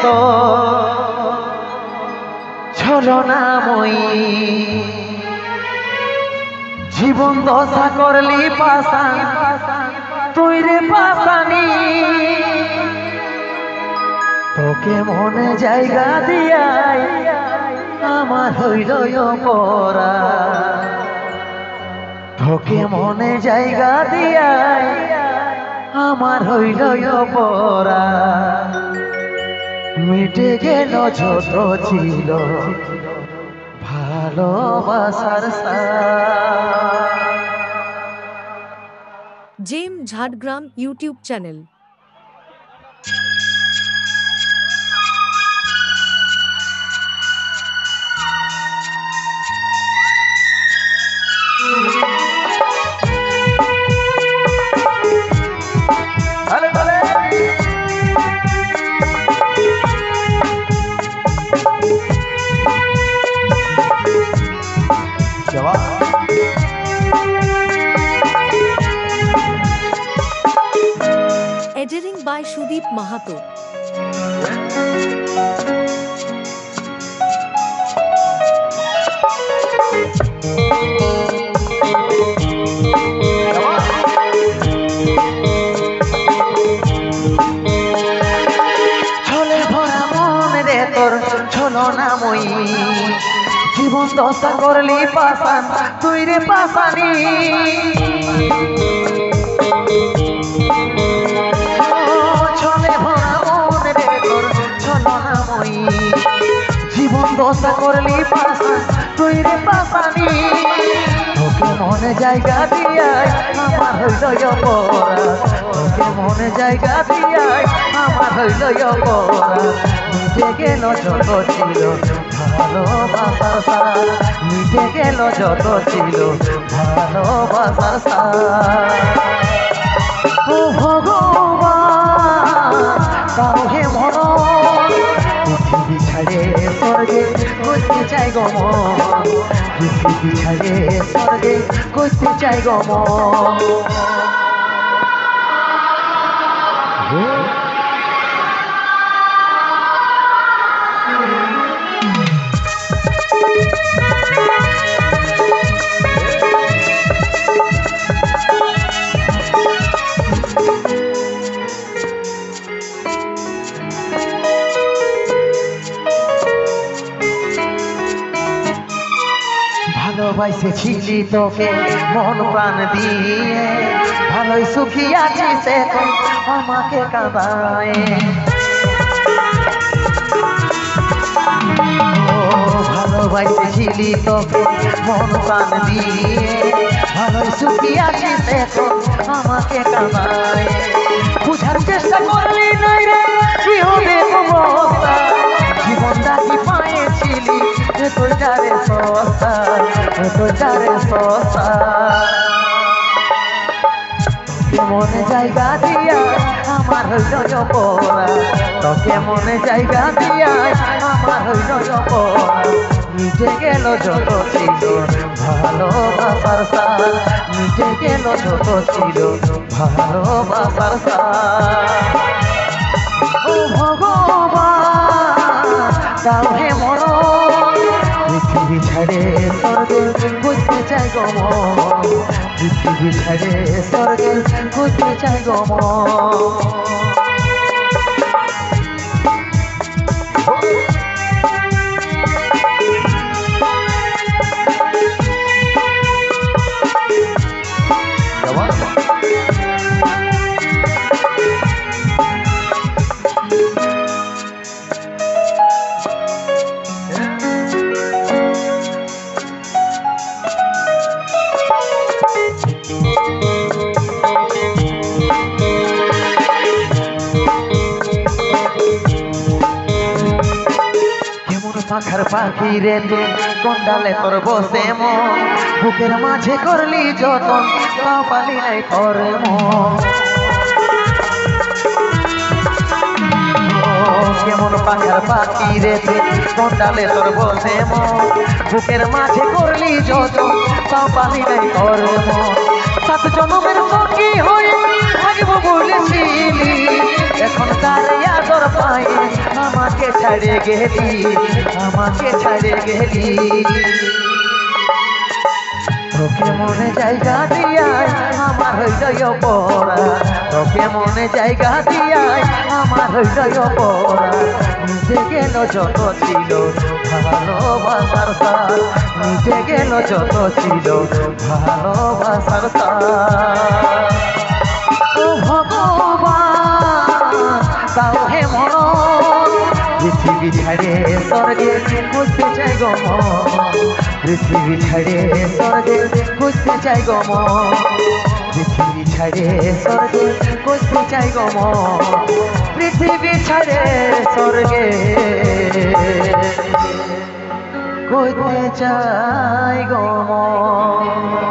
তো ছলনাময়ী জীবন দশা করলি পাশান তুই রে পাশানি তোকে মনে জায়গা দিয়াই আমার হইল পরা তোকে মনে জায়গা দিয়াই আমার হইল পরা মিটে গেল ছোট ছিল ভালোবাসার gem Jhargram YouTube channel. Editing by Sudeep Mahato. ছলে ভরা মন রে তোর ছলনাময়ী জীবন দশা করলি পাশান তুই রে পাশানি ছলে ভরা মন রে তোর ছলনাময়ী জীবন দশা করলি পাশান তুই রে পাশানি তোকে মনে জায়গা দিয়াই আমার হৃদয় পরা তোকে মনে জায়গা দিয়াই আমার হৃদয় পরা মিটে গেল যত ছিল ভালোবাসার সার মিটে গেল যত ছিল ভালোবাসার সার ও ভগবান তাও হে মন পৃথিবী ছাড়ে স্বর্গে করতে চাই গো মন পৃথিবী ছাড়ে স্বর্গে করতে চাই গো মন ভালোবাসেছিলি তোকে মন প্রাণ দিয়ে ভালোই সুখী আছিস এখন আমাকে কাঁদায় ভালোবাসেছিলি তোকে মন প্রাণ দিয়ে ভালোই সুখী আছিস এখন আমাকে কাঁদায় বুঝার চেষ্টা করলি নাই রে কি হবে অবস্থা জীবনটা কি পায়েছিলি তোর যারে সস্তা তোর যারে সস্তা তোকে মনে জায়গা দিয়া আমার হৃদয় পরা তোকে মনে জায়গা দিয়া আমার হৃদয় পরা মিটে গেল যত ছিল ভালোবাসার সার মিটে গেল যত ছিল ভালোবাসার সার ও ভগবান তাও হে মন পৃথিবী ছাড়ে স্বর্গে বুঝতে চাই গো মন পৃথিবী ছাড়ে স্বর্গে বুঝতে চাই গো মন পাখার পাখি রে তুই কোন ডালে তোর বসে মন বুকের মাঝে করলি যতন তাও পালি নাই তোর মন কেমন পাখার পাখি রে তুই কোন ডালে তোর বসে মন বুকের মাঝে করলি যতন তাও পালি নাই তোর মন সাত জন্মের সঙ্গী হয়ে থাকবো বলেছিলি এখন তার আদর পাই আমার আমাকে ছাড়ে গেলি, আমাকে ছাড়ে গেলি। তোকে মনে জায়গা দিয়াই আমার হৃদয় পড়া, তোকে মনে জায়গা দিয়াই আমার হৃদয় পড়া। মিটে গেল যত ছিল ভালোবাসার সার, মিটে গেল যত ছিল ভালোবাসার সার। ও ভগবান তাও হে মন, পৃথিবী ছাড়ে স্বর্গে খুঁজতে চাই গো মন, পৃথিবী ছাড়ে স্বর্গে খুঁজতে চাই গো মন, পৃথিবী ছাড়ে স্বর্গে খুঁজতে চাই গো মন, পৃথিবী ছাড়ে স্বর্গে খুঁজতে চাই গো মন।